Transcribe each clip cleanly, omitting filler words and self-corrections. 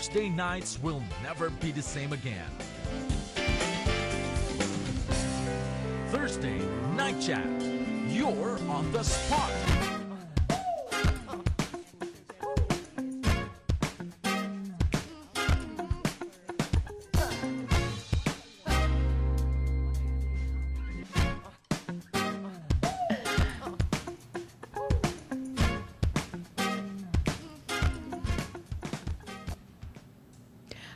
Thursday nights will never be the same again. Thursday Night Chat. You're on the spot.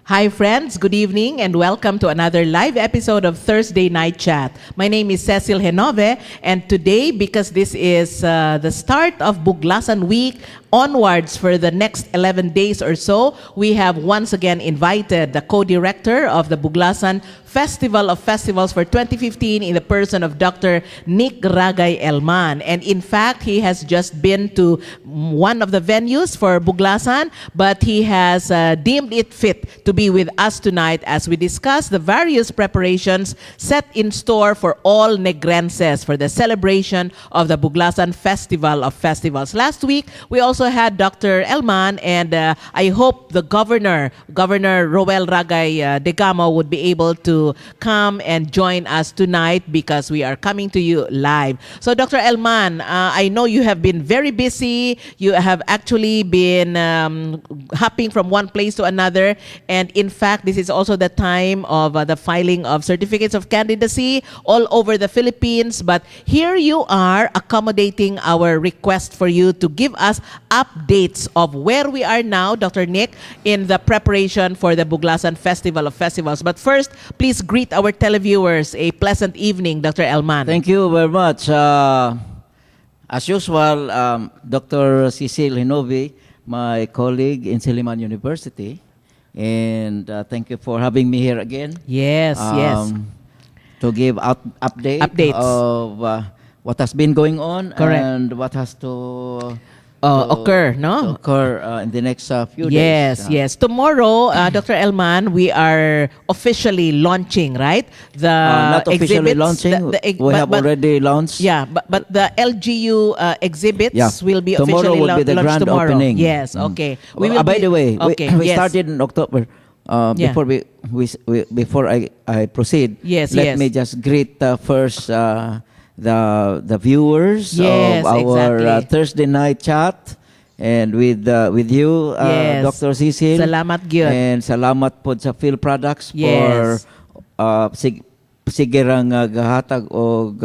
Hi friends, good evening and welcome to another live episode of Thursday Night Chat. My name is Cecil Henove, and today, because this is the start of Buglasan Week, onwards for the next 11 days or so, we have once again invited the co-director of the Buglasan Festival of Festivals for 2015 in the person of Dr. Nick Ragay Elman. And in fact, he has just been to one of the venues for Buglasan, but he has deemed it fit to be with us tonight as we discuss the various preparations set in store for all Negrenses for the celebration of the Buglasan Festival of Festivals. Last week, we also had Dr. Elman, and I hope the Governor Roel Ragay Degamo would be able to come and join us tonight because we are coming to you live. So Dr. Elman, I know you have been very busy. You have actually been hopping from one place to another, and in fact, this is also the time of the filing of certificates of candidacy all over the Philippines. But here you are accommodating our request for you to give us updates of where we are now, Dr. Nick, in the preparation for the Buglasan Festival of Festivals. But first, please greet our televiewers. A pleasant evening, Dr. Elman. Thank you very much. As usual, Dr. Cecil Hinovi, my colleague in Silliman University, and thank you for having me here again. Yes, yes. To give updates of what has been going on. Correct. And what has to occur, no? to occur in the next few Yes, days. yes. Tomorrow, Dr. Elman, we are officially launching, right? The Not officially exhibits, launching. We have already launched. Yeah, but the LGU exhibits Yeah. will be Tomorrow officially will be the launched grand tomorrow. opening. Yes, okay. We will By the way, okay, we yes. started in October. Yeah. Before I proceed, Yes, let yes. me just greet first the viewers Yes, of our exactly. Thursday night chat, and with you, Yes. Dr. Cecil. Salamat gyud. And salamat po sa Phil Products Yes. for sige rang gahatag og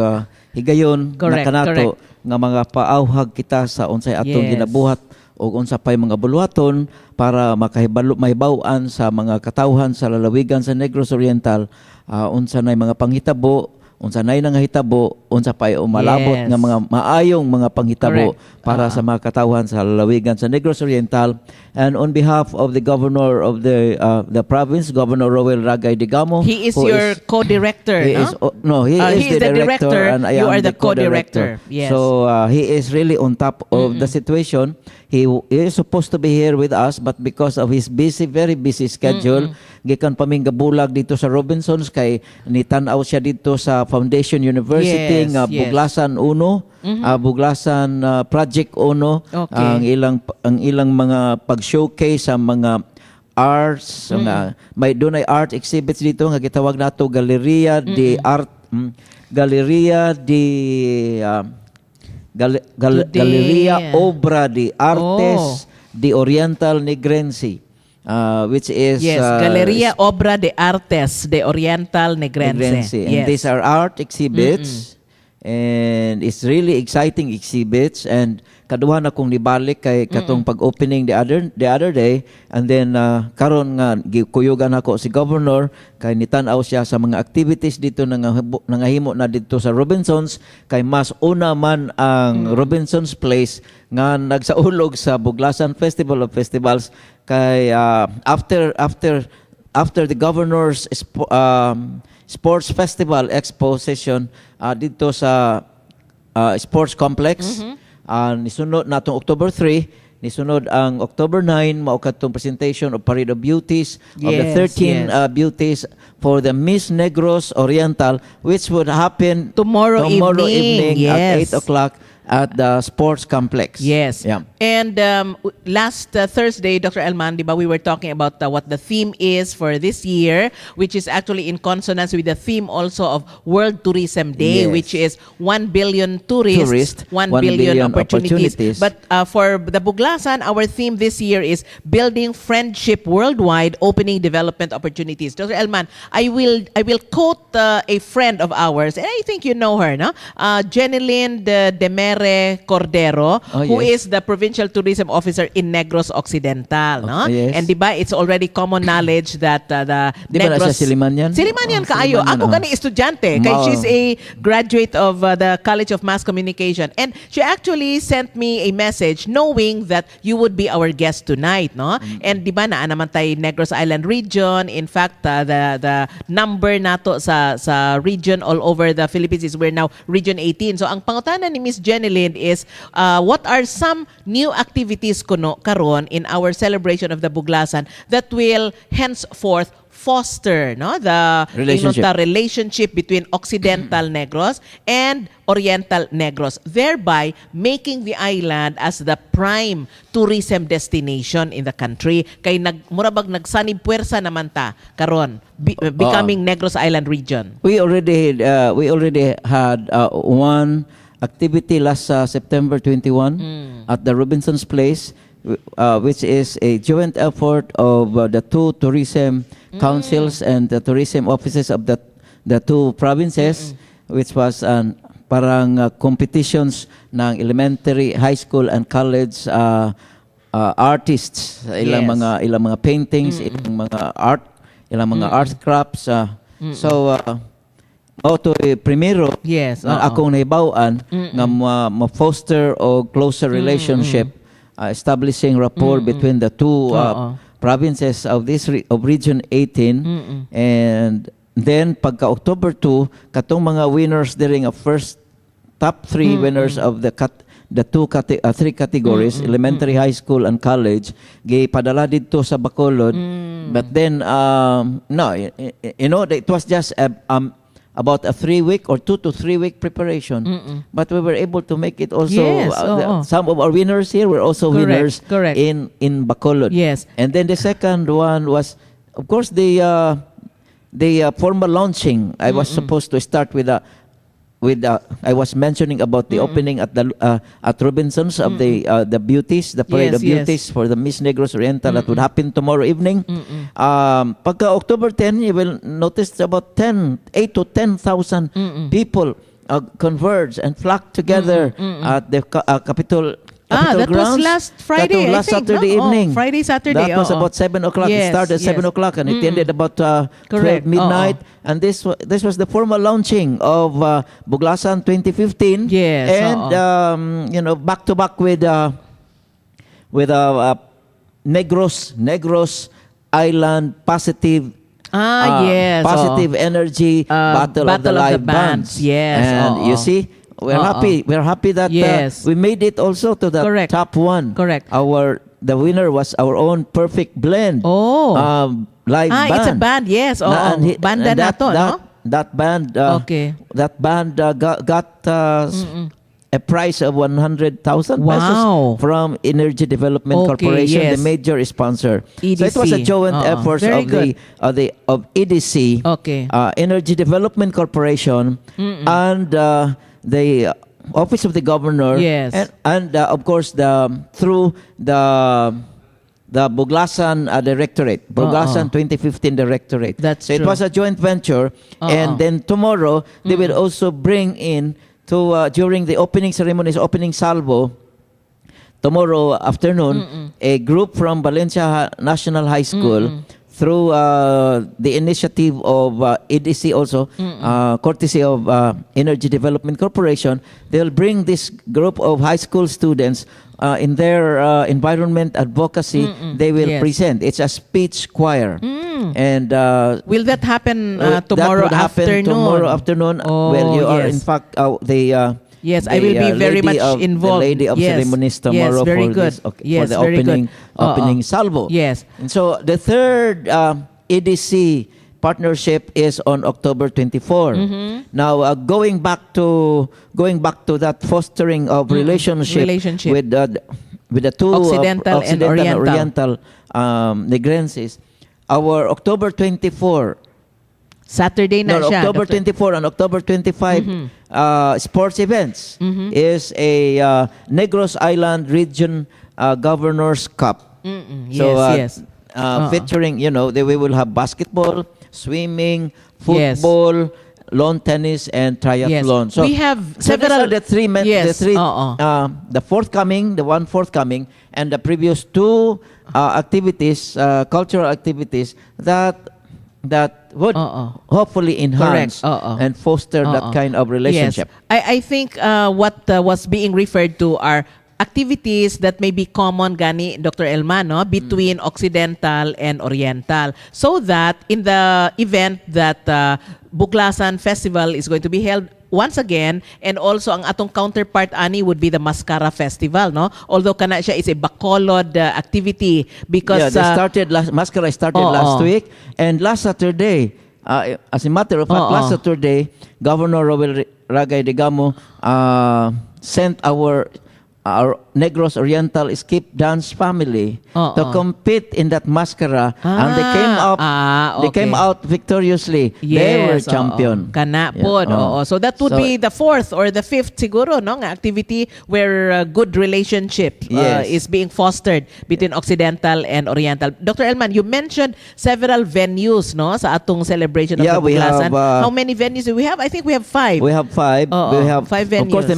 higayon Correct, na kanato correct. nga mga paawhag kita sa unsay atong Yes. ginabuhat o unsa pay mga buluhaton para mahibaw-an sa mga katawhan sa lalawigan sa Negros Oriental, unsa nay mga panghitabo, unsa nay nangahitabo, unsa pay umalabot Yes. nga mga maayong mga panghitabo Correct. para sa mga katawhan sa lalawigan sa Negros Oriental. And on behalf of the governor of the province, Governor Roel Ragay Degamo, He is who your co-director, he no? is, he is the director, and I you am are the co-director. Yes. So he is really on top of the situation. He is supposed to be here with us, but because of his very busy schedule, gikan pa ming gabulag dito sa Robinsons kay nitanaw siya dito sa Foundation University Yes, nga yes. Buglasan Uno, Buglasan Project Uno, Okay. ang ilang mga pag-showcase sa mga arts, nga may doon ay art exhibits dito nga gitawag nato Galleria de Art, Galleria de Galleria Obra de Artes de Oriental Negrense, which is Yes, Galleria Obra de Artes de Oriental Negrense. And Yes. these are art exhibits, and it's really exciting exhibits. And kaduha na kong nibalik kay katong pag-opening the other day, and then karon nga gikuyugan ako si governor kay nitan-aw siya sa mga activities dito nangahimo na dito sa Robinsons, kay mas una man ang Robinsons Place nga nagsaulog sa Buglasan Festival of Festivals, kay after the governor's sports festival exposition dito sa sports complex, nisunod natong October 3, nisunod ang October 9, mao kadtong presentation of Parade of Beauties of the 13 beauties for the Miss Negros Oriental, which would happen Tomorrow evening. at Yes. 8 o'clock at the sports complex. Yes. Yeah. And last Thursday, Dr. Elman, diba, we were talking about what the theme is for this year, which is actually in consonance with the theme also of World Tourism Day, Yes. which is 1 billion tourists, 1 billion opportunities. But for the Buglasan, our theme this year is Building Friendship Worldwide, Opening Development Opportunities. Dr. Elman, I will quote a friend of ours, and I think you know her, no? Jenilyn Demere Cordero, who yes. is the Provincial Tourism Officer in Negros Occidental, no? Yes. And diba, it's already common knowledge that the Di ba Negros... nasa Silimanian? Silimanian Oh, kaayo. Silimanian, Ako gani estudyante. Kay Oh. she's a graduate of the College of Mass Communication. And she actually sent me a message knowing that you would be our guest tonight, no? And di ba naa naman tayo Negros Island region. In fact, the number nato sa region all over the Philippines is we're now region 18. So ang pangutana ni Miss Jenilyn is what are some new activities kuno karon in our celebration of the Buglasan that will henceforth foster the relationship between Occidental Negros and Oriental Negros, thereby making the island as the prime tourism destination in the country. Kay murabag nagsanib puwersa naman ta karon becoming Negros Island region. We already had one activity last September 21 at the Robinson's Place, which is a joint effort of the two tourism councils and the tourism offices of the two provinces, which was parang competitions ng elementary, high school and college artists, ilang mga paintings, ilang mga art crafts. So to primero akong nahibaw-an nga ma-foster o closer relationship, establishing rapport between the two provinces of region 18, and then pagka October 2 katong mga winners during a first top 3 winners of the three categories, elementary, high school and college, gipadala dito sa Bacolod. But then it was just about a 3-week or 2 to 3 week preparation. But we were able to make it also. Yes, some of our winners here were also winners in Bacolod. Yes. And then the second one was, of course, the formal launching. I was supposed to start with I was mentioning about the opening at Robinson's of the beauties, the parade of beauties for the Miss Negros Oriental that would happen tomorrow evening. Pagka October 10, you will notice about 8 to 10,000 people converge and flock together at the Capitol that grounds. was last Friday, last I think, Saturday evening. Saturday. That was about 7 o'clock. Yes, It started at 7 o'clock and it ended about 12 midnight. And this was the formal launching of Buglasan 2015. Yes. And back to back with Negros Island positive. Positive energy battle of the live bands. Yes. And you see, we're happy. We're happy that we made it also to the top one. Correct. The winner was our own Perfect Blend. Live band. It's a band. Yes. Banda na to, no? That band. That band got a prize of 100,000 pesos from Energy Development Corporation, the major sponsor. EDC. So it was a joint effort of EDC, Energy Development Corporation, and the Office of the Governor, and of course through the Buglasan Directorate, Buglasan 2015 Directorate. So it was a joint venture, and then tomorrow they will also bring in during the opening ceremonies, opening salvo, tomorrow afternoon, a group from Valencia National High School, through the initiative of EDC also, courtesy of Energy Development Corporation. They'll bring this group of high school students in their environment advocacy. They will present. It's a speech choir. And will that happen tomorrow afternoon? Tomorrow afternoon. Well, you are in fact Yes, I will be very much involved. The lady of ceremonies tomorrow very for good. For the opening salvo. Yes. And so the third EDC partnership is on October 24. Now, going back to that fostering of relationship with the two Occidental and Oriental Negrenses, our October 24. Saturday na No, siya. October Dr. 24 and October 25 sports events is a Negros Island Region Governors Cup. So, Yes. featuring, we will have basketball, swimming, football, lawn tennis, and triathlon. Yes. We have several. These are the three, the one forthcoming, and the previous two activities, cultural activities that would hopefully enhance and foster that kind of relationship. Yes. I think what was being referred to are activities that may be common, gani Dr. Elman, no, between Occidental and Oriental, so that in the event that Buglasan Festival is going to be held once again, and also ang atong counterpart ani would be the Mascara Festival, no? Although kana siya is a Bacolod activity because Mascara started last week, and last Saturday, as a matter of fact, last Saturday, Governor Roel Ragay Digamo sent our Negros Oriental Skip Dance family to compete in that mascara, and they came out victoriously. Yes, they were champion. Kana po. So that would be the fourth or the fifth siguro, no, nga activity where good relationship is being fostered between Occidental and Oriental. Dr. Elman, you mentioned several venues, no, sa atong celebration of the Buglasan. How many venues do we have? I think we have 5. We have 5. We have 5 venues. Of course, the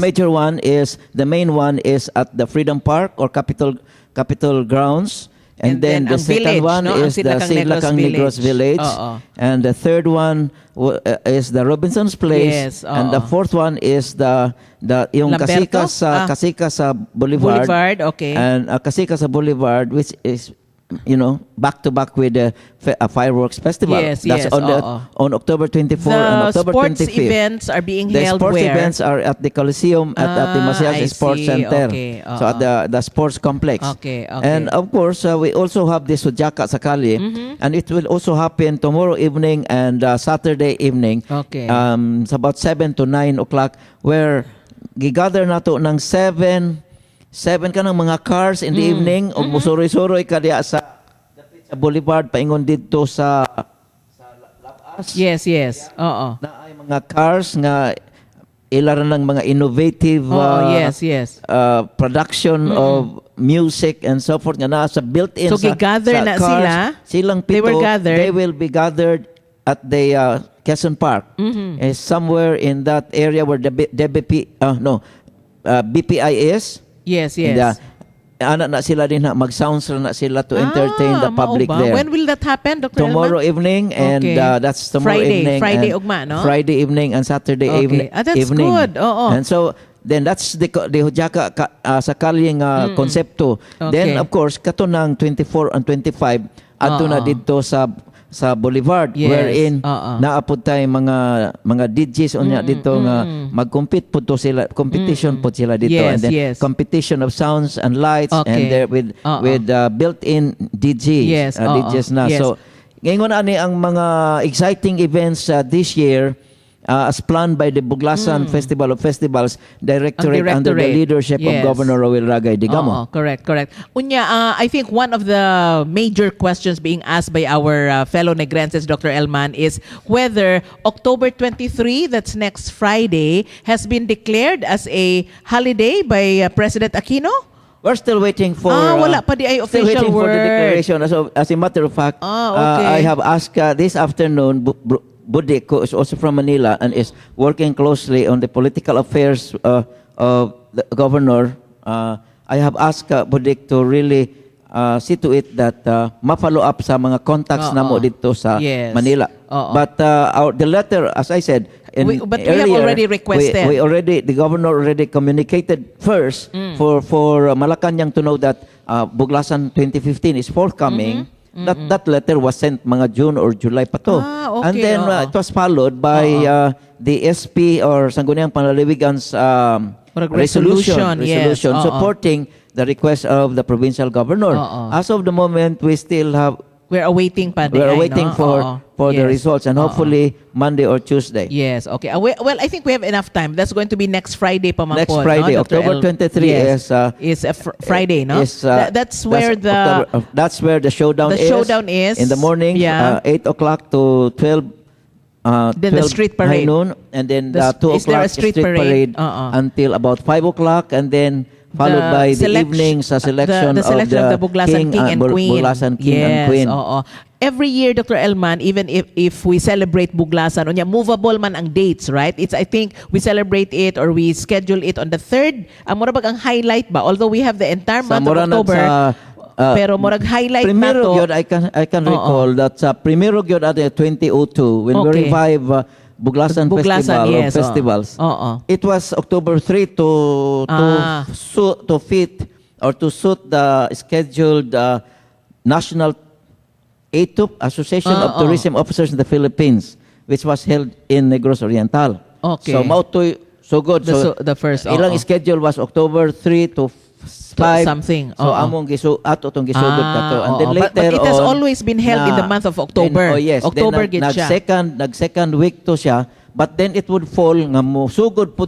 main one is at the Freedom Park or Capitol Grounds, and then the second one is the Silacang Negros Village, and the third one is the Robinson's Place, and the fourth one is yung Casica sa Boulevard, and Casica sa Boulevard, which is back to back with the fireworks festival. That's on October 24 and October 25. The sports events are being held where? The sports events are at the Coliseum at the Masias Sports Center. So at the sports complex. And of course, we also have the Sujaka Sakali, and it will also happen tomorrow evening and Saturday evening. It's about 7 to 9 o'clock, where gigather nato ng 7 ka ng mga cars in the evening, o musuroy-suroy ka diya sa Boulevard paingon dito sa Labas. Yes. Na ay mga cars nga ilaran ng mga innovative production of music and so forth nga nasa built-in so gigather na cars. Silang pito, they will be gathered at the Quezon Park. Somewhere in that area where the BPI is. Yes. Anak na sila din mag-sounds na sila to entertain the public there. When will that happen, Dr. Tomorrow evening, and that's tomorrow evening. Friday ugma, no? Friday evening and Saturday evening. That's good. And so, then that's the Hujaka sakaling konsepto. Then, of course, kato ng 24 and 25, ato na dito sa Boulevard, wherein naapod tayo mga DJs unya dito nga mag-compete po to sila, competition po sila dito, and then competition of sounds and lights, and there with built-in DJs na. So ngayon ani ang mga exciting events this year, as planned by the Buglasan Festival of Festivals Directorate under the leadership of Governor Roel Ragay Digamo. Correct. Unya, I think one of the major questions being asked by our fellow Negrenses, Dr. Elman, is whether October 23, that's next Friday, has been declared as a holiday by President Aquino? We're still waiting for wala pa di ay official for the word. declaration. So, as a matter of fact, I have asked this afternoon, Budik, who is also from Manila and is working closely on the political affairs of the governor. I have asked Budik to really see to it that ma-follow up sa mga contacts namo dito sa Manila. But the letter, as I said, but we have already requested. The governor already communicated first for Malacanang to know that Buglasan 2015 is forthcoming. That letter was sent mga June or July pa to. And then it was followed by the SP or Sangguniang Panlalawigan's resolution supporting the request of the provincial governor. As of the moment, we still have We're awaiting pa. we're waiting for the Yes. results, and hopefully Monday or Tuesday. Yes, okay. Well, I think we have enough time. That's going to be next Friday pa man Next po, Friday, no, Dr. October 23 Yes. is is a Friday, no? That's where that's where the showdown the is. showdown is. In the morning, Yeah. 8 o'clock to 12. Then the 12 street high parade. noon, and then The- 2 is there a o'clock street parade? until about 5 o'clock, and then followed by the evening sa selection, the selection of the Buglasan King and Queen. Buglasan King Yes, and Queen. oo. Every year, Dr. Elman, even if we celebrate Buglasan, unya movable man ang dates, right? It's, I think we celebrate it or we schedule it on the 3rd. Mura bag ang highlight ba? Although we have the entire Sa month of mura na October, pero murag highlight na primero to. gyud, I can recall that sa primero gyud at 2002 when we Okay. revive Buglasan Buglasan, Festival yes, or festivals. Oo. It was October 3 to fit or to suit the scheduled National ATUP, Association of Tourism Officers in the Philippines, which was held in Negros Oriental. Okay. So mautoy so good. The first, ilang schedule was October 3 to 5 something. So Oo. among ato tong gisugod kato. And then oo. later But it has on, always been held in the month of October. Then, yes. October then, gid siya. nag-second week to siya. But then it would fall nga musugod po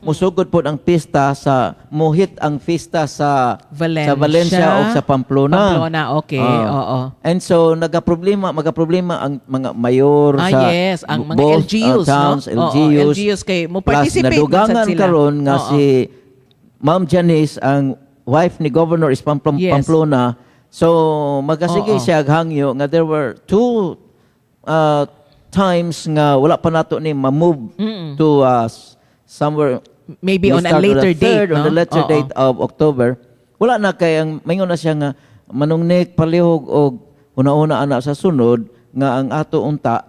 musugod po ang pista sa muhit ang pista sa Valencia o sa Pamplona. Pamplona, okay. Oo. And so magaproblema ang mga mayor sa yes, ang mga both, LGUs, towns, no? LGUs. LGUs kay mo Plus participate nadugangan sila. karon nga Oo. si Ma'am Janice ang wife ni Governor is Yes. Pamplona. So magasige Oo. siya hangyo nga there were two times nga wala pa nato ni ma-move to somewhere Maybe on a start later the third, date, on no? the later Oo. date of October. Wala na kay ang mayngon na siya nga manungnik palihog og una-una ana sa sunod nga ang ato unta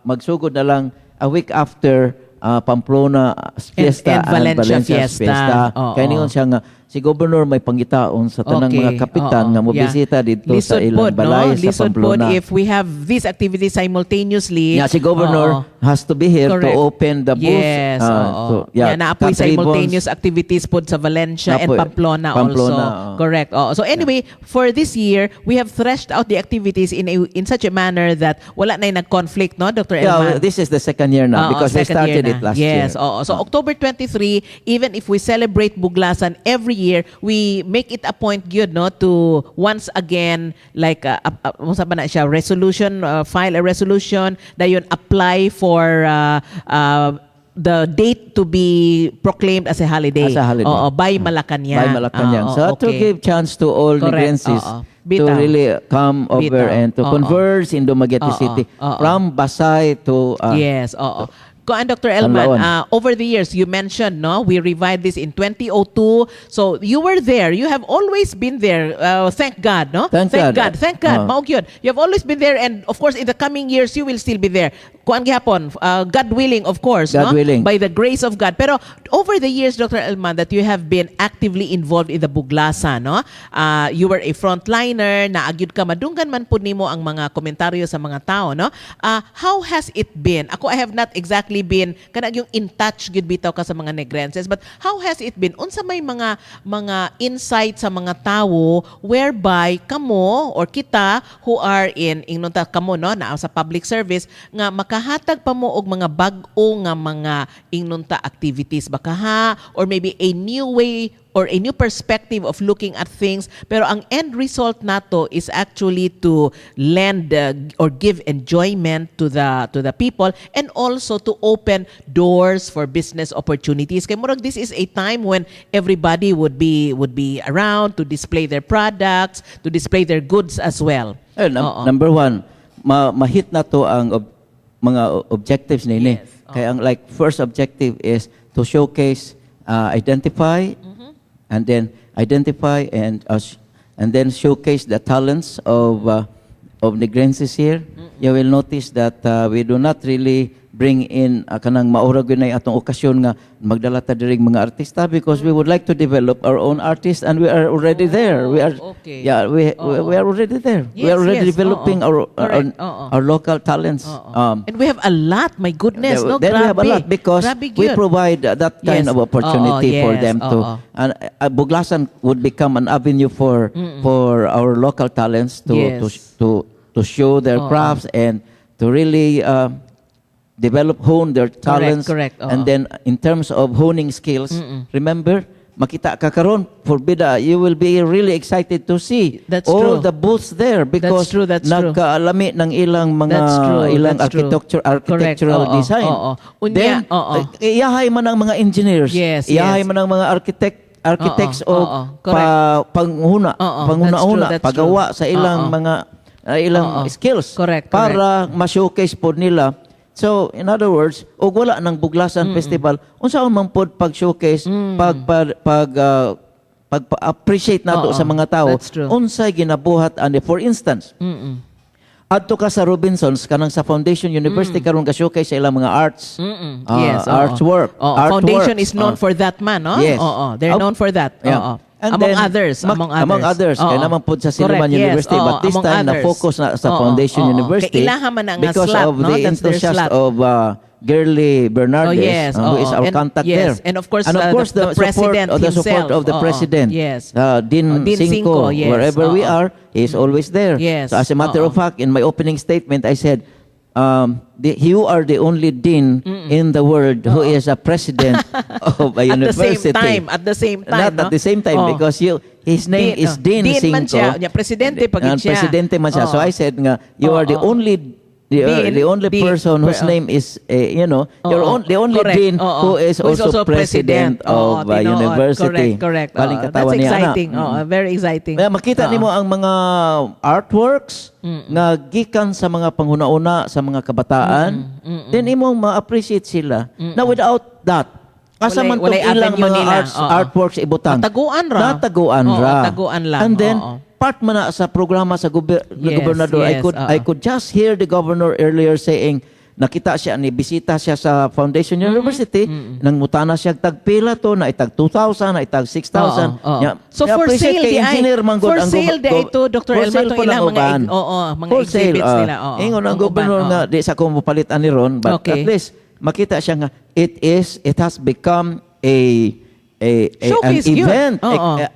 magsugod na lang a week after Pamplona Fiesta and Valencia Fiesta. Oo. Kaya niyon siya nga si Governor may pangitaon sa tanang Okay. mga kapitan Oo. nga mobisita dito sa Lisod ilang pod, balay no? sa Lisod pod Pamplona. if we have these activities simultaneously. Yeah, si Governor Oo. has to be here Correct. to open the booth. Yes, oo. Naapoy cut ribbons. simultaneous activities pod sa Valencia and Naapoy. Pamplona Pamplona, also. oo. Correct. Oo. So anyway, for this year, we have threshed out the activities in such a manner that wala na yung nag-conflict, no, Dr. Elman? Yeah, this is the second year now because we second year started it na. last year. Yes, oo. So October 23, even if we celebrate Buglasan every year, we make it a point good, no, to once again like unsa ba na siya, resolution, file a resolution dayon apply for the date to be proclaimed as a holiday. As a holiday. Oo, by Malacanang. By Malacanang. So to give chance to all Correct. Negrenses Oo. to Bitaw. really come over Bitaw. and to Oo. converse in Dumaguete Oo. City Oo. from Basay to Yes, oo. And Dr. Elman, Panlaon. over the years, you mentioned, no, we revived this in 2002. So you were there. You have always been there. Thank God, no? Thank God. Thank God. Oo. Maog yun. You have always been there, and of course, in the coming years, you will still be there. Kuan gihapon, God willing, of course, God no? willing. By the grace of God. Pero over the years, Dr. Elman, that you have been actively involved in the Buglasan, no? You were a frontliner, naagyud ka, madunggan man po nimo ang mga komentaryo sa mga tao, no? How has it been? Ako, I have not exactly been kanang yung in touch gid bitaw ka sa mga Negrenses, but how has it been? Unsa may mga insight sa mga tao whereby kamo or kita who are ingnon ta kamo, no, na sa public service nga makahatag pa mo og mga bag-o nga mga ingnon ta activities baka ha, or maybe a new way or a new perspective of looking at things, pero ang end result nato is actually to lend or give enjoyment to the people, and also to open doors for business opportunities. Kay murag this is a time when everybody would be around to display their products, to display their goods as well. Oo. Number one, ma-hit na to ang mga objectives nini. Yes. Kaya ang like first objective is to showcase, identify, and then identify and then showcase the talents of Negrenses here. You will notice that we do not really bring in kanang maurag yun ay atong okasyon nga magdala ta diring mga artista because we would like to develop our own artists and we are already there. We are okay. we are already there. We Yes, are already yes. developing Correct. our local talents. And we have a lot, my goodness, no? Then we have a Grabe. lot because Grabe we yun. provide that kind Yes. of opportunity for Yes. them to and Buglasan would become an avenue for our local talents Yes. to show their crafts and to really hone their talents. correct. And then in terms of honing skills, remember, makita ka karon for bida, you will be really excited to see That's all true. the booths there because That's true. nagkaalami ng ilang mga That's true. ilang That's true. architectural Correct. design. Unya, Then iyahay man ang mga engineers, Yes, iyahay yes. man ang mga architects o Correct. panghuna, That's true. pagawa sa ilang mga ilang skills Correct. para ma-showcase po nila. So, in other words, og wala ng Buglasan Festival, unsaon man pod pag-showcase, pag-appreciate nato sa mga tao, That's true. unsay ginabuhat ani. For instance, adto ka sa Robinsons kanang sa Foundation University karon ka showcase sa ilang mga arts. Yes, arts work. Foundation Artworks. is known for that man, no? Yes. They're known for that. Yeah. And Among then, others. Among others. Kaya naman po sa Silliman Correct, yes. University. But this Among time, others. na-focus na sa Foundation University. Kay ilaha man ang because slot, of no? the That's their enthusiasm slot. of Girly Bernardes, yes. who is our And- contact yes. there. And of course, the president support himself. of the president. Yes. Dean Dean Cinco, Cinco, yes. wherever we are, he is always there. Yes. So as a matter of fact, in my opening statement, I said, you are the only dean in the world who is a president of a university. At the same time. Not at the same time because his name is Dean Dean man Cinco. siya. Presidente pag siya. Presidente man siya. So I said nga, you are the only the only Dean. person whose name is the only Correct. dean who is also president of a university. Correct. Baling That's katawan niya, ana. exciting. Very exciting. Kaya makita nimo ang mga artworks nga gikan sa mga panghuna-una sa mga kabataan, then imong ma-appreciate sila. Now without that, asa man tong Walay ilang avenue mga nila. artworks ibutang. Taguan ra. Nataguan ra. Taguan lang. And then part man na sa programa sa gobernador, yes, I could just hear the governor earlier saying nakita siya ni bisita siya sa Foundation University nang mutana siya tagpila to na itag 2,000 na itag 6,000. So for sale di ay for sale di ito Dr. Elma to ilang mga mga exhibits nila. Ingon ang gobernador nga di sa ko mapalitan ni Ron but at least makita siya nga it has become an event,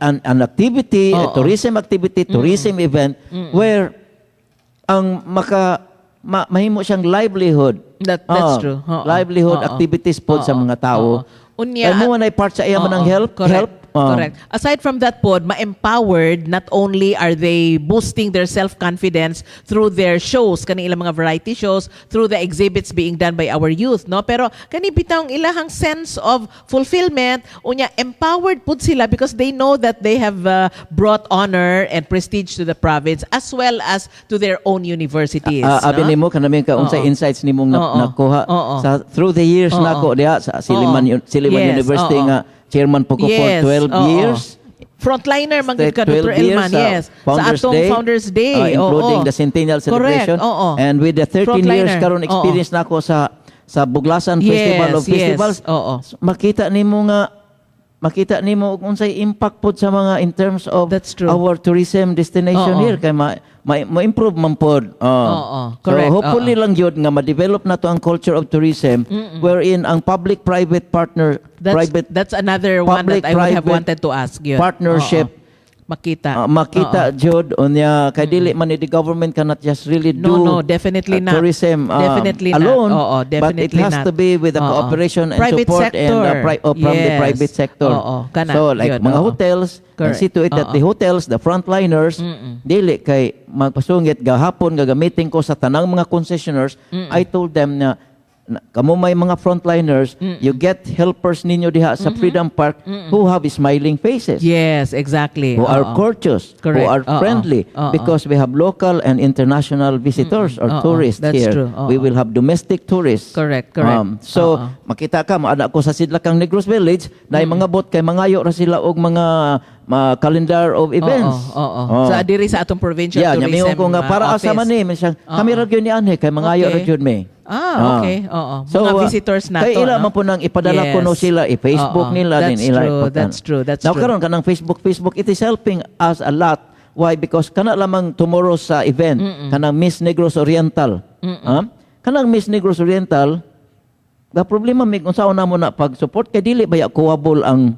an activity, a tourism activity, tourism event where ang mahimo siyang livelihood. That's true. Livelihood activities po sa mga tao. Unya, mo na part sa iya man ang help. Correct. Aside from that pod, ma-empowered, not only are they boosting their self-confidence through their shows, kani ilang mga variety shows, through the exhibits being done by our youth, no? Pero kani bitang ilahang sense of fulfillment, unya empowered pud sila because they know that they have brought honor and prestige to the province as well as to their own universities. Abi nimo kanami ka unsay insights nimong nakuha sa through the years nako diha sa Silliman University nga chairman po ko for 12 years. Frontliner manggid ka Dr. Elman, yes. Sa atong Founders Day, including the centennial celebration. And with the 13 years karon experience nako sa Buglasan Festival of Festivals. Makita nimo unsay impact pod sa mga in terms of our tourism destination here kay ma-improve man pod. Correct. So hopefully lang yun nga ma-develop na to ang culture of tourism wherein ang public-private that's another one that I would have wanted to ask you. Partnership makita jud unya kay dili man the government cannot just really do definitely not tourism definitely alone not. But it has to be with the cooperation and private support sector. from the private sector. So like mga hotels, and see to it that the hotels, the frontliners, dili kay magpasungit gahapon gagamitin ko sa tanang mga concessionaires. I told them na kamo may mga frontliners, you get helpers ninyo diha sa Freedom Park who have smiling faces. Yes, exactly. Who are courteous, correct. who are friendly, because we have local and international visitors or tourists that's here. True. We will have domestic tourists. Correct. So, makita ka, maada ko sa Sidlakang Negros Village, na mga bot kay mangayo ra sila og mga calendar of events. Sa diri sa atong provincial tourism ko nga para office. asa man ni, kami ra gyud ni anhe kay mangayo ra gyud mi. Okay. Oo. Mga visitors na kaya to. ila man po nang ipadala ko no sila Facebook nila That's din ila. true. That's true. That's now true. karon kanang Facebook it is helping us a lot. Why? Because kana lamang tomorrow sa event kanang Miss Negros Oriental. Kanang Miss Negros Oriental, the problema mig unsaon namo na pag support kay dili baya kuwabol ang